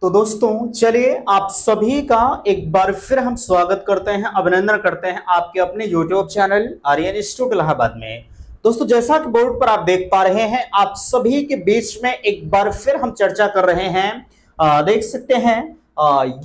तो दोस्तों चलिए आप सभी का एक बार फिर हम स्वागत करते हैं, अभिनंदन करते हैं आपके अपने YouTube channel Aryan institute Allahabad में। दोस्तों जैसा कि बोर्ड पर आप देख पा रहे हैं, आप सभी के बीच में एक बार फिर हम चर्चा कर रहे हैं। देख सकते हैं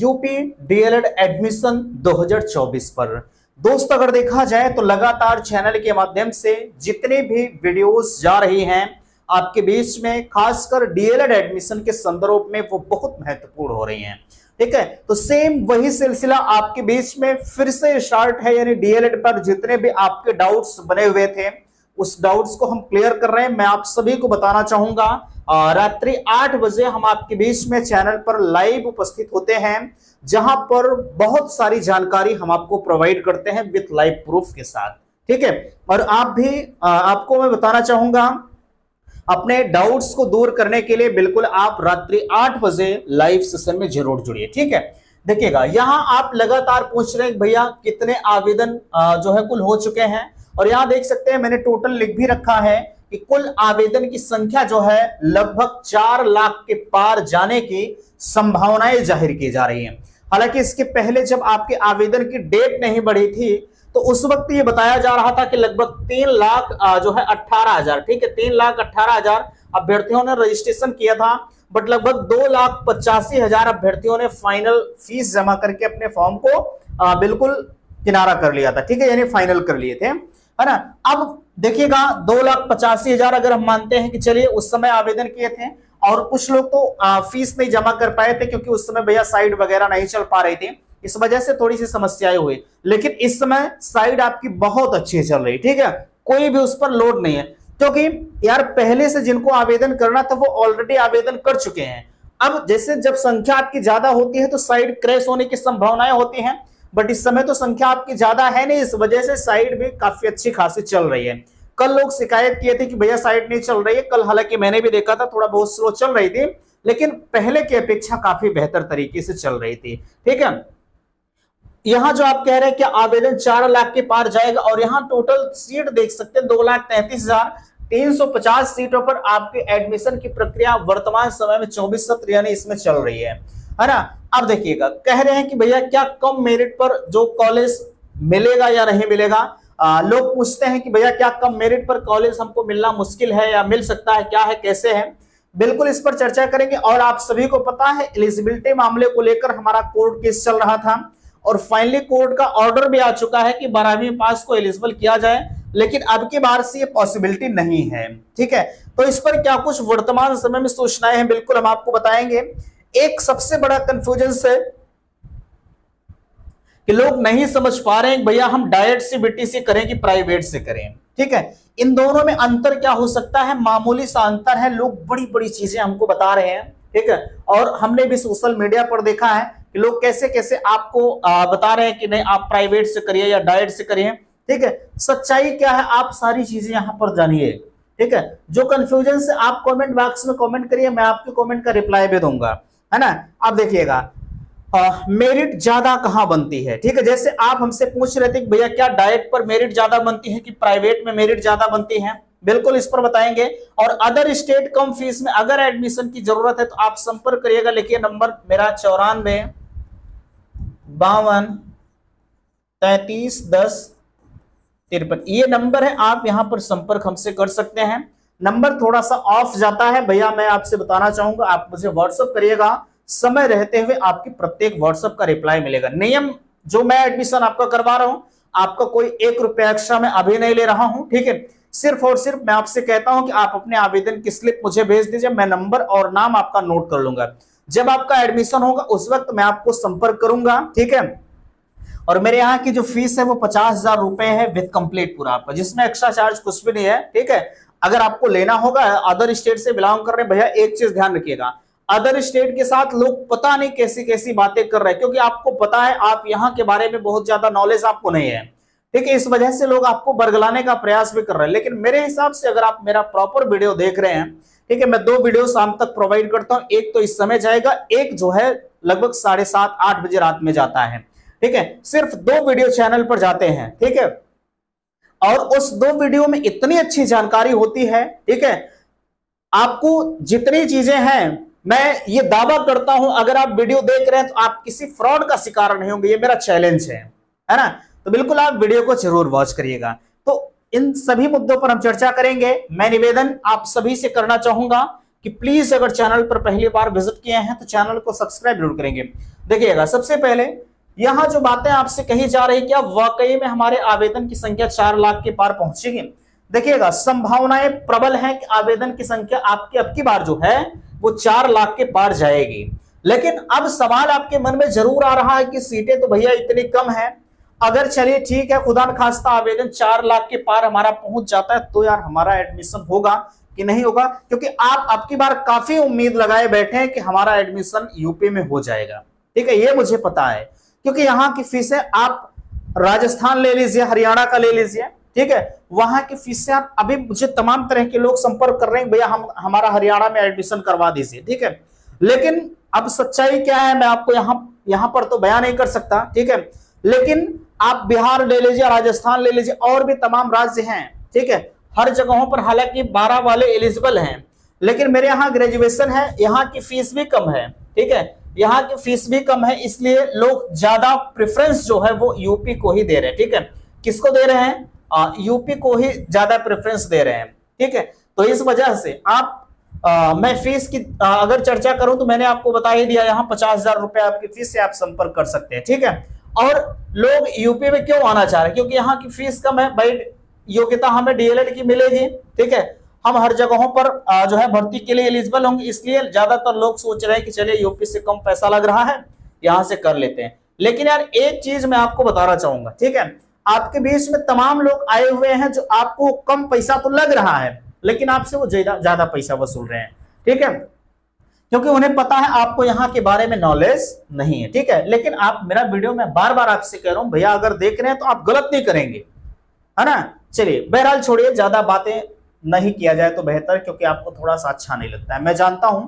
यूपी डीएलएड एडमिशन 2024 पर। दोस्त अगर देखा जाए तो लगातार चैनल के माध्यम से जितने भी वीडियोस जा रही हैं आपके बीच में, खासकर डीएलएड एडमिशन के संदर्भ में, वो बहुत महत्वपूर्ण हो रही हैं। ठीक है, तो सेम वही सिलसिला आपके बीच में फिर से स्टार्ट है, यानी डीएलएड पर जितने भी आपके डाउट्स बने हुए थे उस डाउट्स को हम क्लियर कर रहे हैं। मैं आप सभी को बताना चाहूंगा रात्रि 8 बजे हम आपके बीच में चैनल पर लाइव उपस्थित होते हैं, जहां पर बहुत सारी जानकारी हम आपको प्रोवाइड करते हैं विथ लाइव प्रूफ के साथ। ठीक है, और आप भी आपको मैं बताना चाहूंगा अपने डाउट्स को दूर करने के लिए बिल्कुल आप रात्रि 8 बजे लाइव सेशन में जरूर जुड़िए। ठीक है, देखिएगा यहां आप लगातार पूछ रहे हैं भैया कितने आवेदन जो है कुल हो चुके हैं, और यहां देख सकते हैं मैंने टोटल लिख भी रखा है कि कुल आवेदन की संख्या जो है लगभग 4 लाख के पार जाने की संभावनाएं जाहिर की जा रही हैं। हालांकि इसके पहले जब आपके आवेदन की डेट नहीं बढ़ी थी तो उस वक्त ये बताया जा रहा था कि लगभग 3 लाख जो है 18,000, ठीक है, 3,18,000 अभ्यर्थियों ने रजिस्ट्रेशन किया था, बट लगभग 2,85,000 अभ्यर्थियों ने फाइनल फीस जमा करके अपने फॉर्म को बिल्कुल किनारा कर लिया था। ठीक है, यानी फाइनल कर लिए थे, है ना। अब देखिएगा 2,85,000 अगर हम मानते हैं कि चलिए उस समय आवेदन किए थे, और कुछ लोग तो फीस नहीं जमा कर पाए थे क्योंकि उस समय भैया साइट वगैरह नहीं चल पा रही थी, इस वजह से थोड़ी सी समस्याएं हुई। लेकिन इस समय साइट आपकी बहुत अच्छी चल रही, ठीक है, कोई भी उस पर लोड नहीं है, क्योंकि यार पहले से जिनको आवेदन करना था वो ऑलरेडी आवेदन कर चुके हैं। अब जैसे जब संख्या आपकी ज्यादा होती है तो साइट क्रैश होने की संभावनाएं होती हैं, बट इस समय तो संख्या आपकी ज्यादा है नहीं, इस वजह से साइट भी काफी अच्छी खासी चल रही है। कल लोग शिकायत किए थे कि भैया साइट नहीं चल रही है, कल हालांकि मैंने भी देखा था थोड़ा बहुत स्लो चल रही थी, लेकिन पहले की अपेक्षा काफी बेहतर तरीके से चल रही थी। ठीक है, यहां जो आप कह रहे हैं कि आवेदन 4 लाख के पार जाएगा, और यहां टोटल सीट देख सकते हैं 2,33,350 सीटों पर आपके एडमिशन की प्रक्रिया वर्तमान समय में 24 सत्र यानी इसमें चल रही है ना। अब देखिएगा कह रहे हैं कि भैया क्या कम मेरिट पर जो कॉलेज मिलेगा या नहीं मिलेगा। लोग पूछते हैं कि भैया क्या कम मेरिट पर कॉलेज हमको मिलना मुश्किल है या मिल सकता है, क्या है कैसे है, बिल्कुल इस पर चर्चा करेंगे। और आप सभी को पता है एलिजिबिलिटी मामले को लेकर हमारा कोर्ट केस चल रहा था, और फाइनली कोर्ट का ऑर्डर भी आ चुका है कि 12वीं पास को एलिजिबल किया जाए, लेकिन अब की बार से ये पॉसिबिलिटी नहीं है। ठीक है, तो इस पर क्या कुछ वर्तमान समय में सूचनाएं हैं, बिल्कुल हम आपको बताएंगे। एक सबसे बड़ा कंफ्यूजन है कि लोग नहीं समझ पा रहे हैं भैया हम डायरेक्ट सीबीटी से करें कि प्राइवेट से करें। ठीक है, इन दोनों में अंतर क्या हो सकता है, मामूली सा अंतर है, लोग बड़ी बड़ी चीजें हमको बता रहे हैं। ठीक है, और हमने भी सोशल मीडिया पर देखा है कि लोग कैसे कैसे आपको बता रहे हैं कि नहीं आप प्राइवेट से करिए या डायरेक्ट से करिए। ठीक है, सच्चाई क्या है आप सारी चीजें यहां पर जानिए। ठीक है, जो कंफ्यूजन से आप कमेंट बॉक्स में कमेंट करिए, मैं आपके कमेंट का रिप्लाई भी दूंगा, है ना। अब देखिएगा मेरिट ज्यादा कहां बनती है। ठीक है, जैसे आप हमसे पूछ रहे थे कि भैया क्या डायरेक्ट पर मेरिट ज्यादा बनती है कि प्राइवेट में मेरिट ज्यादा बनती है, बिल्कुल इस पर बताएंगे। और अदर स्टेट कम फीस में अगर एडमिशन की जरूरत है तो आप संपर्क करिएगा। लिखिए नंबर मेरा 9452331053, ये नंबर है, आप यहां पर संपर्क हमसे कर सकते हैं। नंबर थोड़ा सा ऑफ जाता है भैया, मैं आपसे बताना चाहूंगा, आप मुझे व्हाट्सएप करिएगा, समय रहते हुए आपकी प्रत्येक व्हाट्सएप का रिप्लाई मिलेगा। नियम जो मैं एडमिशन आपका करवा रहा हूं, आपका कोई 1 रुपया एक्स्ट्रा मैं अभी नहीं ले रहा हूं। ठीक है, सिर्फ और सिर्फ मैं आपसे कहता हूं कि आप अपने आवेदन की स्लिप मुझे भेज दीजिए, मैं नंबर और नाम आपका नोट कर लूंगा। जब आपका एडमिशन होगा उस वक्त मैं आपको संपर्क करूंगा। ठीक है, और मेरे यहाँ की जो फीस है वो 50,000 रुपए है विद कंप्लीट पूरा आपका, जिसमें एक्स्ट्रा चार्ज कुछ भी नहीं है। ठीक है, अगर आपको लेना होगा, अदर स्टेट से बिलोंग कर रहे भैया, एक चीज ध्यान रखिएगा, अदर स्टेट के साथ लोग पता नहीं कैसी कैसी बातें कर रहे हैं, क्योंकि आपको पता है आप यहाँ के बारे में बहुत ज्यादा नॉलेज आपको नहीं है। ठीक है, इस वजह से लोग आपको बरगलाने का प्रयास भी कर रहे हैं, लेकिन मेरे हिसाब से अगर आप मेरा प्रॉपर वीडियो देख रहे हैं, ठीक है, मैं 2 वीडियो शाम तक प्रोवाइड करता हूं, एक तो इस समय जाएगा, एक जो है लगभग 7:30-8 बजे रात में जाता है। ठीक है, सिर्फ 2 वीडियो चैनल पर जाते हैं। ठीक है, और उस 2 वीडियो में इतनी अच्छी जानकारी होती है। ठीक है, आपको जितनी चीजें हैं मैं ये दावा करता हूं अगर आप वीडियो देख रहे हैं तो आप किसी फ्रॉड का शिकार नहीं होंगे, ये मेरा चैलेंज है ना। तो बिल्कुल आप वीडियो को जरूर वॉच करिएगा। तो इन सभी मुद्दों पर हम चर्चा करेंगे। मैं निवेदन आप सभी से करना चाहूंगा कि प्लीज अगर चैनल पर पहली बार विजिट किए हैं तो चैनल को सब्सक्राइब जरूर करेंगे। देखिएगा, सबसे पहले यहां जो बातें आपसे कही जा रही, क्या वाकई में हमारे आवेदन की संख्या 4 लाख के पार पहुंचेगी? देखिएगा, संभावनाएं प्रबल है कि आवेदन की संख्या आपकी अब की बार जो है वो 4 लाख के पार जाएगी। लेकिन अब सवाल आपके मन में जरूर आ रहा है कि सीटें तो भैया इतनी कम है, अगर चलिए ठीक है खुदा न खास्ता आवेदन 4 लाख के पार हमारा पहुंच जाता है तो यार हमारा एडमिशन होगा कि नहीं होगा? क्योंकि आप अब की बार काफी उम्मीद लगाए बैठे हैं कि हमारा एडमिशन यूपी में हो जाएगा। ठीक है, ये मुझे पता है, क्योंकि यहाँ की फीसें आप राजस्थान ले लीजिए, हरियाणा का ले लीजिए, ठीक है, वहां की फीसें आप अभी मुझे तमाम तरह के लोग संपर्क कर रहे हैं, भैया हम हमारा हरियाणा में एडमिशन करवा दीजिए। ठीक है, लेकिन अब सच्चाई क्या है मैं आपको यहां पर तो बयान नहीं कर सकता। ठीक है, लेकिन आप बिहार ले लीजिए, राजस्थान ले लीजिए, और भी तमाम राज्य हैं, ठीक है, हर जगहों पर हालांकि 12 वाले एलिजिबल हैं, लेकिन मेरे यहाँ ग्रेजुएशन है, यहाँ की फीस भी कम है। ठीक है, यहाँ की फीस भी कम है, इसलिए लोग ज्यादा प्रेफरेंस जो है वो यूपी को ही दे रहे हैं। ठीक है, किसको दे रहे हैं? यूपी को ही ज्यादा प्रेफरेंस दे रहे हैं। ठीक है, तो इस वजह से आप मैं फीस की अगर चर्चा करूं तो मैंने आपको बता ही दिया, यहाँ 50,000 रुपए आपकी फीस से आप संपर्क कर सकते हैं। ठीक है, और लोग यूपी में क्यों आना चाह रहे हैं? क्योंकि यहाँ की फीस कम है भाई, योग्यता हमें डीएलएड की मिलेगी। ठीक है, हम हर जगहों पर जो है भर्ती के लिए एलिजिबल होंगे, इसलिए ज्यादातर लोग सोच रहे हैं कि चलिए यूपी से कम पैसा लग रहा है, यहां से कर लेते हैं। लेकिन यार एक चीज मैं आपको बताना चाहूंगा, ठीक है, आपके बीच में तमाम लोग आए हुए हैं जो आपको कम पैसा तो लग रहा है, लेकिन आपसे वो ज्यादा पैसा वसूल रहे हैं। ठीक है, क्योंकि उन्हें पता है आपको यहाँ के बारे में नॉलेज नहीं है। ठीक है, लेकिन आप मेरा वीडियो में बार बार आपसे कह रहा हूं भैया, अगर देख रहे हैं तो आप गलत नहीं करेंगे, है ना। चलिए बहरहाल छोड़िए, ज्यादा बातें नहीं किया जाए तो बेहतर, क्योंकि आपको थोड़ा सा अच्छा नहीं लगता है, मैं जानता हूं।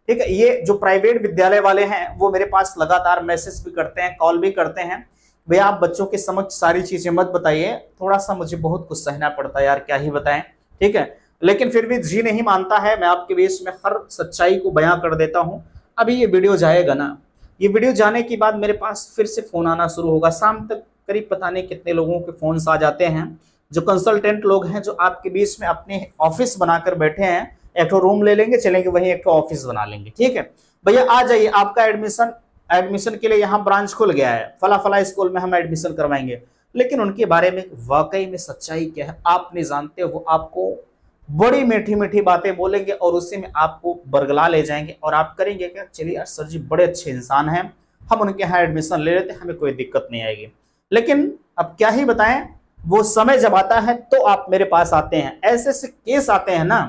ठीक है, ये जो प्राइवेट विद्यालय वाले हैं वो मेरे पास लगातार मैसेज भी करते हैं, कॉल भी करते हैं, भैया आप बच्चों के समक्ष सारी चीजें मत बताइए, थोड़ा सा मुझे बहुत कुछ सहना पड़ता है यार, क्या ही बताएं। ठीक है, लेकिन फिर भी जी नहीं मानता है, मैं आपके बीच में हर सच्चाई को बयां कर देता हूं। अभी ये वीडियो जाएगा ना, ये वीडियो जाने के बाद मेरे पास फिर से फोन आना शुरू होगा, शाम तक करीब पता नहीं कितने लोगों के फोन आ जाते हैं, जो कंसल्टेंट लोग हैं, जो आपके बीच में अपने ऑफिस बनाकर बैठे हैं, एक रूम ले लेंगे, चलेंगे वहीं एक ऑफिस बना लेंगे। ठीक है भैया, आ जाइए, आपका एडमिशन के लिए यहाँ ब्रांच खुल गया है, फला फला स्कूल में हम एडमिशन करवाएंगे। लेकिन उनके बारे में वाकई में सच्चाई क्या है आप नहीं जानते। वो आपको बड़ी मीठी मीठी बातें बोलेंगे और उसी में आपको बरगला ले जाएंगे, और आप करेंगे क्या, चलिए यार सर जी बड़े अच्छे इंसान हैं, हम उनके यहाँ एडमिशन ले लेते, हमें कोई दिक्कत नहीं आएगी। लेकिन अब क्या ही बताएं, वो समय जब आता है तो आप मेरे पास आते हैं, ऐसे ऐसे केस आते हैं ना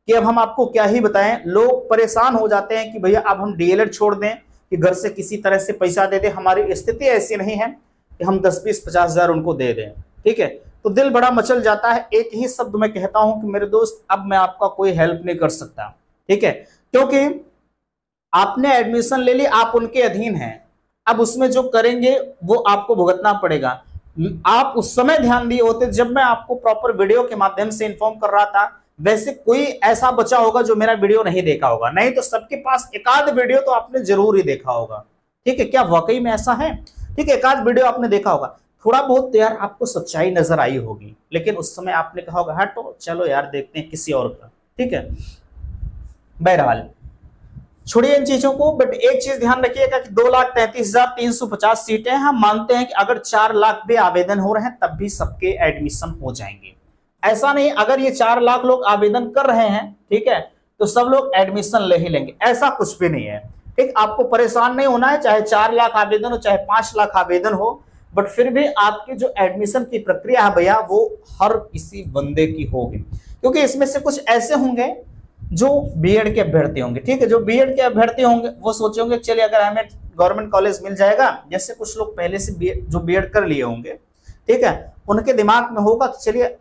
कि अब हम आपको क्या ही बताएं। लोग परेशान हो जाते हैं कि भैया अब हम डीएलएड छोड़ दें कि घर से किसी तरह से पैसा दे दें, हमारी स्थिति ऐसी नहीं है कि हम 10, 20, 50,000 उनको दे दें। ठीक है, तो दिल बड़ा मचल जाता है। एक ही शब्द मैं कहता हूं कि मेरे दोस्त, अब मैं आपका कोई हेल्प नहीं कर सकता। ठीक है, क्योंकि आपने एडमिशन ले ली, आप उनके अधीन हैं, अब उसमें जो करेंगे वो आपको भुगतना पड़ेगा। आप उस समय ध्यान दिए होते जब मैं आपको प्रॉपर वीडियो के माध्यम से इन्फॉर्म कर रहा था। वैसे कोई ऐसा बचा होगा जो मेरा वीडियो नहीं देखा होगा, नहीं तो सबके पास एकाध वीडियो तो आपने जरूर ही देखा होगा। ठीक है, क्या वाकई में ऐसा है? ठीक है, एकाध वीडियो आपने देखा होगा, थोड़ा बहुत यार आपको सच्चाई नजर आई होगी, लेकिन उस समय आपने कहा होगा हटो चलो यार देखते हैं किसी और का। ठीक है, बहरहाल छोड़िए इन चीजों को, बट एक चीज ध्यान रखिएगा कि 2,33,350 सीटें, हम मानते हैं कि अगर 4 लाख भी आवेदन हो रहे हैं तब भी सबके एडमिशन हो जाएंगे। ऐसा नहीं अगर ये 4 लाख लोग आवेदन कर रहे हैं, ठीक है, तो सब लोग एडमिशन ले ही लेंगे, ऐसा कुछ भी नहीं है। ठीक, आपको परेशान नहीं होना है, चाहे 4 लाख आवेदन हो चाहे 5 लाख आवेदन हो, बट फिर भी आपकी जो एडमिशन की प्रक्रिया है भैया वो हर किसी बंदे की होगी, क्योंकि इसमें से कुछ ऐसे होंगे जो बीएड के अभ्यर्थी होंगे। ठीक है, जो बीएड के अभ्यर्थी होंगे वो सोचेंगे चलिए अगर हमें गवर्नमेंट कॉलेज मिल जाएगा, जैसे कुछ लोग पहले से जो बीएड कर लिए होंगे, ठीक है, उनके दिमाग में होगा कि चलिए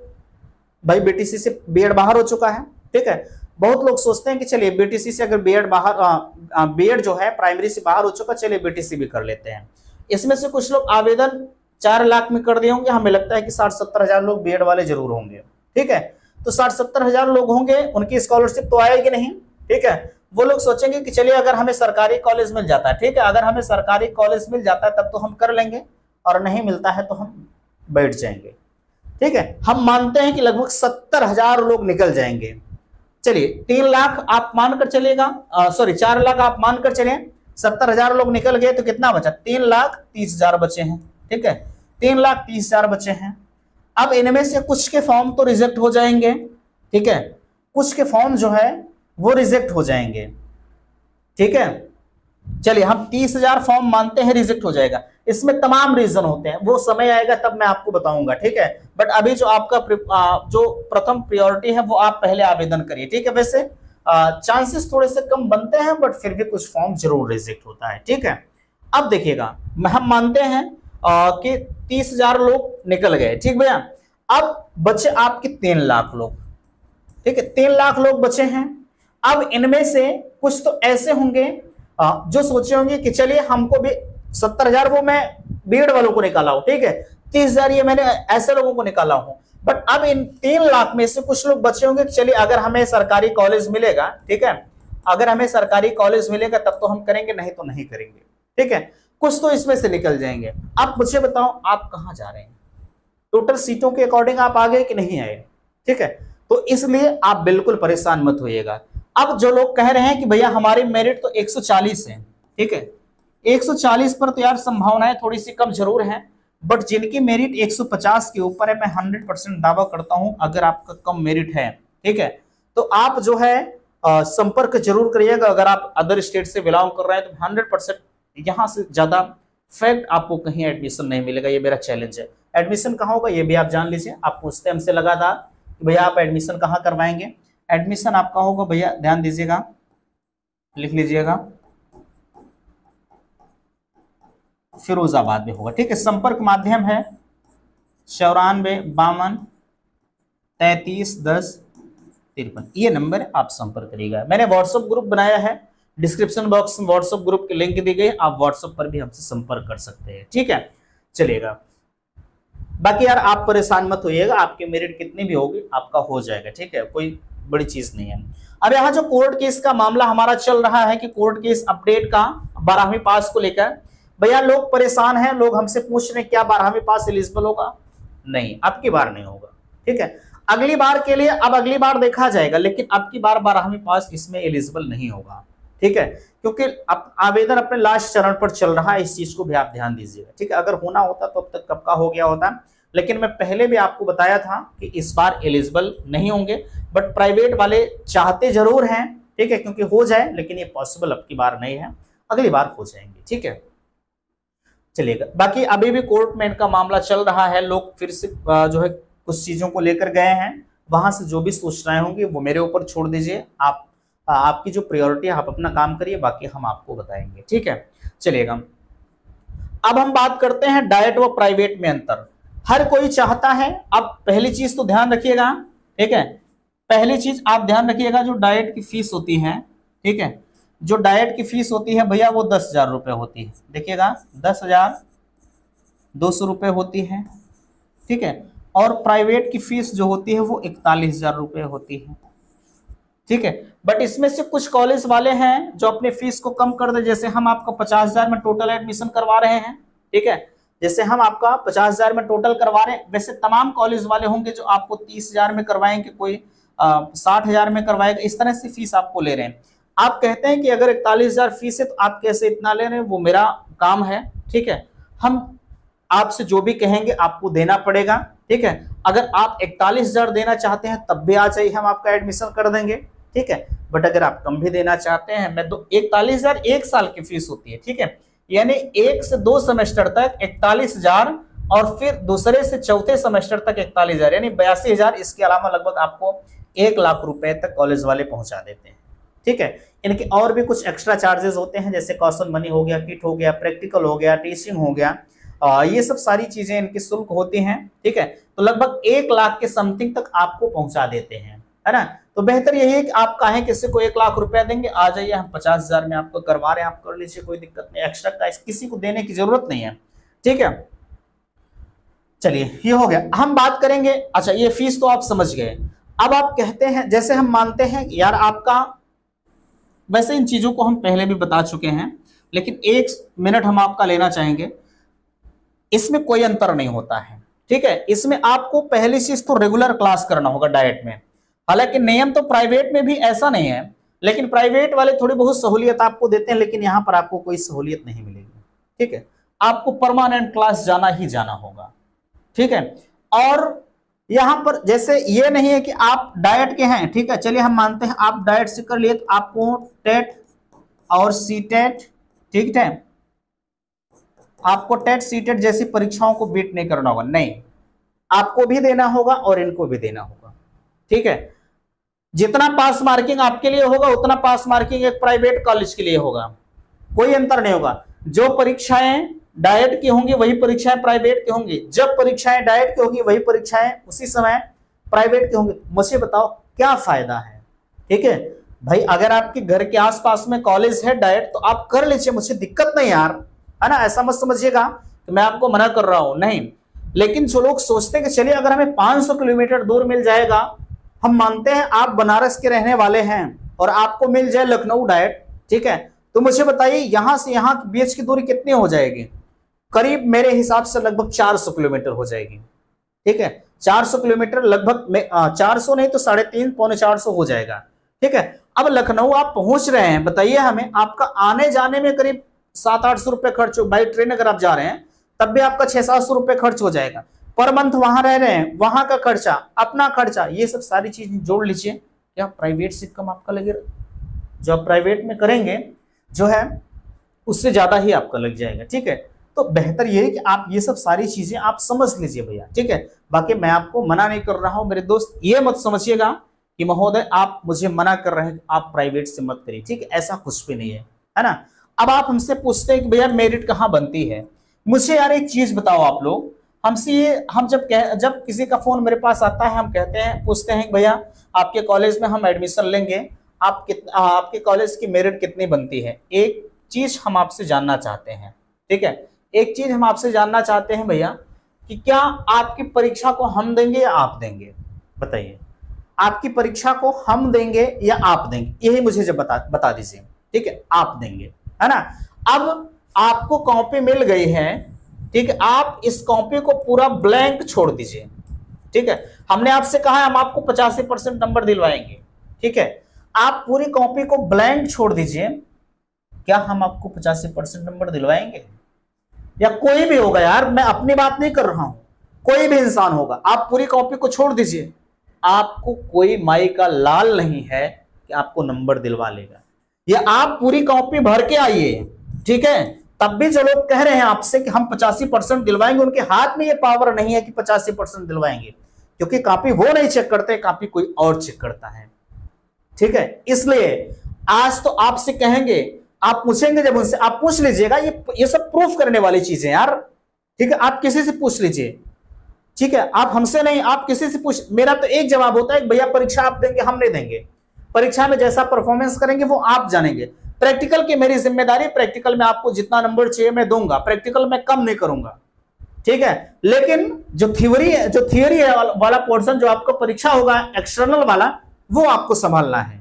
भाई बीटीसी से बीएड बाहर हो चुका है। ठीक है, बहुत लोग सोचते हैं कि चलिए बीटीसी से अगर बीएड जो है प्राइमरी से बाहर हो चुका, चलिए बीटीसी भी कर लेते हैं। इसमें से कुछ लोग आवेदन 4 लाख में कर दिए होंगे, हमें लगता है कि 60-70 हजार लोग बीएड वाले जरूर होंगे। ठीक है, तो 60-70 हजार लोग होंगे, उनकी स्कॉलरशिप तो आएगी नहीं। ठीक है, वो लोग सोचेंगे कि चलिए अगर हमें सरकारी कॉलेज मिल जाता है, ठीक है, अगर हमें सरकारी कॉलेज मिल जाता है तब तो हम कर लेंगे, और नहीं मिलता है तो हम बैठ जाएंगे। ठीक है, हम मानते हैं कि लगभग 70,000 लोग निकल जाएंगे। चलिए 3 लाख आप मानकर चलेगा, सॉरी 4 लाख आप मानकर चले, 70,000 लोग निकल गए तो कितना बचा, 3,30,000 बचे हैं। ठीक है, 3,30,000 बचे हैं। अब इनमें से कुछ के फॉर्म तो रिजेक्ट हो जाएंगे, ठीक है, कुछ के फॉर्म जो है वो रिजेक्ट हो जाएंगे। ठीक है, चलिए हम 30,000 फॉर्म मानते हैं रिजेक्ट हो जाएगा। इसमें तमाम रीजन होते हैं, वो समय आएगा तब मैं आपको बताऊंगा। ठीक है, बट अभी जो आपका जो प्रथम प्रायोरिटी है वो आप पहले आवेदन करिए। ठीक है, वैसे चांसेस थोड़े से कम बनते हैं बट फिर भी कुछ फॉर्म जरूर रिजेक्ट होता है। ठीक है, अब देखिएगा हम मानते हैं कि 30,000 लोग निकल गए। ठीक भैया, अब बचे आपके 3 लाख लोग। ठीक है, 3 लाख लोग बचे हैं। अब इनमें से कुछ तो ऐसे होंगे जो सोचे होंगे कि चलिए हमको भी 70,000 वो मैं बीएड वालों को निकाला हूं, ठीक है, 30,000 ये मैंने ऐसे लोगों को निकाला हूं। बट अब इन 3 लाख में से कुछ लोग बचे होंगे कि चलिए अगर हमें सरकारी कॉलेज मिलेगा, ठीक है, अगर हमें सरकारी कॉलेज मिलेगा तब तो हम करेंगे, नहीं तो नहीं करेंगे। ठीक है, कुछ तो इसमें से निकल जाएंगे। अब मुझे बताओ आप कहां जा रहे हैं, टोटल सीटों के अकॉर्डिंग आप आ गए कि नहीं आए। ठीक है, तो इसलिए आप बिल्कुल परेशान मत होइएगा। अब जो लोग कह रहे हैं कि भैया हमारी मेरिट तो 140 है, ठीक है, 140 पर तो यार संभावनाएं थोड़ी सी कम जरूर हैं, बट जिनकी मेरिट 150 के ऊपर है, मैं 100% दावा करता हूं अगर आपका कम मेरिट है, ठीक है, तो आप जो है संपर्क जरूर करिएगा। अगर आप अदर स्टेट से बिलोंग कर रहे हैं तो 100% यहां से ज्यादा फैक्ट आपको कहीं एडमिशन नहीं मिलेगा, ये मेरा चैलेंज है। एडमिशन कहाँ होगा ये भी आप जान लीजिए। आप पूछते हमसे लगातार कि भैया आप एडमिशन कहाँ करवाएंगे, एडमिशन आपका होगा भैया, ध्यान दीजिएगा, लिख लीजिएगा, फिरोजाबाद में होगा। ठीक है, संपर्क माध्यम है 9452331053, ये नंबर आप संपर्क करिएगा। मैंने व्हाट्सएप ग्रुप बनाया है, डिस्क्रिप्शन बॉक्स में व्हाट्सएप ग्रुप की लिंक दी गई, आप व्हाट्सएप पर भी हमसे संपर्क कर सकते हैं। ठीक है, चलिएगा, बाकी यार आप परेशान मत होइएगा, आपकी मेरिट कितनी भी होगी आपका हो जाएगा। ठीक है, कोई बड़ी चीज नहीं है। अब यहाँ जो कोर्ट केस का मामला हमारा चल रहा है कि कोर्ट केस अपडेट का 12वीं पास को लेकर, भैया लोग परेशान हैं, लोग हमसे पूछ रहे हैं क्या 12वीं पास एलिजिबल होगा, नहीं अब की बार नहीं होगा। ठीक है, अगली बार के लिए अब अगली बार देखा जाएगा, लेकिन अब की बार 12वीं पास इसमें एलिजिबल नहीं होगा। ठीक है, क्योंकि अब आवेदन अपने लास्ट चरण पर चल रहा है, इस चीज को भी आप ध्यान दीजिएगा। ठीक है, अगर होना होता तो अब तक कब का हो गया होता, लेकिन मैं पहले भी आपको बताया था कि इस बार एलिजिबल नहीं होंगे, बट प्राइवेट वाले चाहते जरूर हैं, ठीक है, क्योंकि हो जाए, लेकिन ये पॉसिबल अब की बार नहीं है, अगली बार हो जाएंगे। ठीक है, चलिएगा, बाकी अभी भी कोर्ट में इनका मामला चल रहा है, लोग फिर से जो है कुछ चीजों को लेकर गए हैं, वहां से जो भी सूचनाएं होंगी वो मेरे ऊपर छोड़ दीजिए। आप आपकी जो प्रायोरिटी है आप अपना काम करिए, बाकी हम आपको बताएंगे। ठीक है, चलिएगा, अब हम बात करते हैं डाइट व प्राइवेट में अंतर। हर कोई चाहता है, अब पहली चीज तो ध्यान रखिएगा, ठीक है, पहली चीज आप ध्यान रखिएगा, जो डाइट की फीस होती है, ठीक है, जो डाइट की फीस होती है भैया वो 10,000 रुपये होती है। देखिएगा 10,200 रुपये होती है। ठीक है, और प्राइवेट की फीस जो होती है वो 41,000 रुपये होती है। ठीक है, बट इसमें से कुछ कॉलेज वाले हैं जो अपने फीस को कम कर दे, जैसे हम आपको 50,000 में टोटल एडमिशन करवा रहे हैं। ठीक है, जैसे हम आपका 50,000 में टोटल करवा रहे हैं, वैसे तमाम कॉलेज वाले होंगे जो आपको 30,000 में करवाएंगे, कोई 60,000 में करवाएगा, इस तरह से फीस आपको ले रहे हैं। आप कहते हैं कि अगर 41,000 फीस है तो आप कैसे इतना ले रहे हैं, वो मेरा काम है। ठीक है, हम आपसे जो भी कहेंगे आपको देना पड़ेगा। ठीक है, अगर आप 41,000 देना चाहते हैं तब भी आ जाइए, हम आपका एडमिशन कर देंगे। ठीक है, बट अगर आप कम भी देना चाहते हैं, मैं तो 41,000 एक साल की फीस होती है। ठीक है, यानी 1 से 2 सेमेस्टर तक 41,000 और फिर दूसरे से चौथे सेमेस्टर तक 41,000, यानी 82,000। इसके अलावा लगभग आपको 1 लाख रुपए तक कॉलेज वाले पहुंचा देते हैं। ठीक है, इनके और भी कुछ एक्स्ट्रा चार्जेस होते हैं, जैसे कॉशन मनी हो गया, किट हो गया, प्रैक्टिकल हो गया, टीचिंग हो गया, ये सब सारी चीजें इनकी शुल्क होती हैं। ठीक है, तो लगभग 1 लाख के समथिंग तक आपको पहुंचा देते हैं, है ना। तो बेहतर यही है कि आप कहें किसी को 1 लाख रुपया देंगे, आ जाइए, हम 50,000 में आपको करवा रहे हैं, आप कर लीजिए, कोई दिक्कत नहीं, एक्स्ट्रा का किसी को देने की जरूरत नहीं है। ठीक है, चलिए ये हो गया। हम बात करेंगे, अच्छा ये फीस तो आप समझ गए। अब आप कहते हैं, जैसे हम मानते हैं यार आपका वैसे इन चीजों को हम पहले भी बता चुके हैं, लेकिन 1 मिनट हम आपका लेना चाहेंगे। इसमें कोई अंतर नहीं होता है, ठीक है। इसमें आपको पहली चीज तो रेगुलर क्लास करना होगा डाइट में। हालांकि नियम तो प्राइवेट में भी ऐसा नहीं है, लेकिन प्राइवेट वाले थोड़ी बहुत सहूलियत आपको देते हैं, लेकिन यहां पर आपको कोई सहूलियत नहीं मिलेगी, ठीक है। आपको परमानेंट क्लास जाना ही जाना होगा, ठीक है। और यहां पर जैसे ये नहीं है कि आप डाइट के हैं, ठीक है, चलिए हम मानते हैं आप डाइट से कर लिए, तो आपको टेट और सी टेट, ठीक है, आपको टेट सी टेट जैसी परीक्षाओं को बीट नहीं करना होगा, नहीं, आपको भी देना होगा और इनको भी देना होगा, ठीक है। जितना पास मार्किंग आपके लिए होगा उतना पास मार्किंग एक प्राइवेट कॉलेज के लिए होगा, कोई अंतर नहीं होगा। जो परीक्षाएं डाइट की होंगी वही परीक्षाएं प्राइवेट की होंगी, जब परीक्षाएं डाइट की होंगी वही परीक्षाएं उसी समय प्राइवेट की होंगी। मुझे बताओ क्या फायदा है, ठीक है भाई। अगर आपके घर के आसपास में कॉलेज है डाइट तो आप कर लीजिए, मुझे दिक्कत नहीं यार, है ना। ऐसा मत समझिएगा कि मैं आपको मना कर रहा हूं, नहीं। लेकिन जो लोग सोचते हैं कि चलिए अगर हमें 500 किलोमीटर दूर मिल जाएगा, हम मानते हैं आप बनारस के रहने वाले हैं और आपको मिल जाए लखनऊ डाइट, ठीक है, तो मुझे बताइए यहां से यहां के बीच की दूरी कितनी हो जाएगी? करीब मेरे हिसाब से लगभग 400 किलोमीटर हो जाएगी, ठीक है। 400 किलोमीटर लगभग 400 नहीं तो 350 पौने 400 हो जाएगा, ठीक है। अब लखनऊ आप पहुंच रहे हैं, बताइए हमें, आपका आने जाने में करीब 700-800 रुपए खर्च हो, बाई ट्रेन अगर आप जा रहे हैं तब भी आपका 600-700 रुपए खर्च हो जाएगा। पर मंथ वहां रह रहे हैं, वहां का खर्चा, अपना खर्चा, ये सब सारी चीज जोड़ लीजिए, क्या प्राइवेट से कम आपका लगेगा? जो आप प्राइवेट में करेंगे जो है उससे ज्यादा ही आपका लग जाएगा, ठीक है। तो बेहतर ये है कि आप ये सब सारी चीजें आप समझ लीजिए भैया, ठीक है। बाकी मैं आपको मना नहीं कर रहा हूं मेरे दोस्त, ये मत समझिएगा कि महोदय आप मुझे मना कर रहे हैं, आप प्राइवेट से मत करिए, ठीक है, ऐसा कुछ भी नहीं है ना। अब आप हमसे पूछते हैं कि भैया मेरिट कहाँ बनती है। मुझे यार एक चीज बताओ, आप लोग हमसे ये, हम जब किसी का फोन मेरे पास आता है, हम कहते हैं, पूछते हैं कि भैया आपके कॉलेज में हम एडमिशन लेंगे, आपके कॉलेज की मेरिट कितनी बनती है। एक चीज हम आपसे जानना चाहते हैं, ठीक है, एक चीज हम आपसे जानना चाहते हैं भैया कि क्या आपकी परीक्षा को हम देंगे या आप देंगे? बताइए, आपकी परीक्षा को हम देंगे या आप देंगे, यही मुझे जब बता दीजिए, ठीक है। आप देंगे, है ना। अब आपको कॉपी मिल गई है, ठीक है, आप इस कॉपी को पूरा ब्लैंक छोड़ दीजिए, ठीक है। हमने आपसे कहा है हम आपको 85% नंबर दिलवाएंगे, ठीक है। आप पूरी कॉपी को ब्लैंक छोड़ दीजिए, क्या हम आपको 85% नंबर दिलवाएंगे? या कोई भी होगा यार, मैं अपनी बात नहीं कर रहा हूं, कोई भी इंसान होगा, आप पूरी कॉपी को छोड़ दीजिए, आपको कोई माई का लाल नहीं है कि आपको नंबर दिलवा लेगा। या आप पूरी कॉपी भर के आइए, ठीक है, तब भी जो लोग कह रहे हैं आपसे कि हम 85% दिलवाएंगे, उनके हाथ में ये पावर नहीं है कि 85% दिलवाएंगे, क्योंकि कॉपी वो नहीं चेक करते, कॉपी कोई और चेक करता है, ठीक है। इसलिए आज तो आपसे कहेंगे, आप पूछेंगे जब उनसे, आप पूछ लीजिएगा, ये सब प्रूफ करने वाली चीजें यार, ठीक है। आप किसी से पूछ लीजिए, ठीक है, आप हमसे नहीं, आप किसी से पूछ। मेरा तो एक जवाब होता है, भैया परीक्षा आप देंगे, हम नहीं देंगे, परीक्षा में जैसा परफॉर्मेंस करेंगे वो आप जानेंगे। प्रैक्टिकल की मेरी जिम्मेदारी, प्रैक्टिकल में आपको जितना नंबर चाहिए मैं दूंगा, प्रैक्टिकल में कम नहीं करूंगा, ठीक है। लेकिन जो थियोरी वाला पोर्शन जो आपका परीक्षा होगा एक्सटर्नल वाला, वो आपको संभालना है,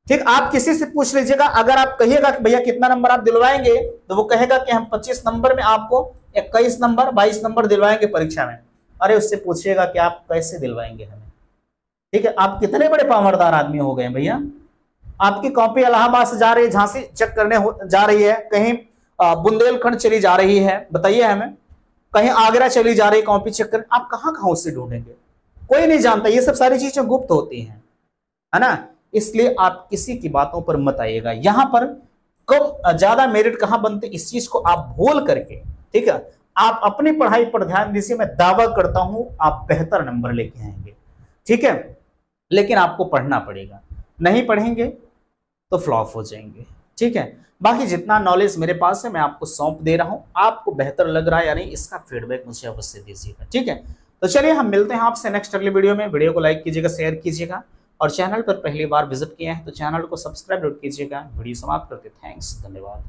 ठीक। आप किसी से पूछ लीजिएगा, अगर आप कहिएगा कि भैया कितना नंबर आप दिलवाएंगे, तो वो कहेगा कि हम 25 नंबर में आपको 21 नंबर 22 नंबर दिलवाएंगे परीक्षा में। अरे उससे पूछिएगा कि आप कैसे दिलवाएंगे हमें, ठीक है। आप कितने बड़े पावरदार आदमी हो गए भैया, आपकी कॉपी इलाहाबाद से जा रही है, झांसी चेक करने जा रही है, कहीं बुंदेलखंड चली जा रही है, बताइए हमें, कहीं आगरा चली जा रही है कॉपी चेक करने, आप कहां कहां उससे ढूंढेंगे? कोई नहीं जानता, ये सब सारी चीजें गुप्त होती हैं, है ना। इसलिए आप किसी की बातों पर मत आइएगा। यहां पर कम ज्यादा मेरिट कहां बनते, इस चीज को आप भूल करके, ठीक है, आप अपनी पढ़ाई पर ध्यान दीजिए। मैं दावा करता हूं आप बेहतर नंबर लेके आएंगे, ठीक है। लेकिन आपको पढ़ना पड़ेगा, नहीं पढ़ेंगे तो फ्लॉप हो जाएंगे, ठीक है। बाकी जितना नॉलेज मेरे पास है मैं आपको सौंप दे रहा हूं, आपको बेहतर लग रहा है या नहीं इसका फीडबैक मुझे अवश्य दीजिएगा, ठीक है। तो चलिए हम मिलते हैं आपसे नेक्स्ट अगले वीडियो में। वीडियो को लाइक कीजिएगा, शेयर कीजिएगा, और चैनल पर पहली बार विजिट किए हैं तो चैनल को सब्सक्राइब कीजिएगा। वीडियो समाप्त करते, थैंक्स, धन्यवाद।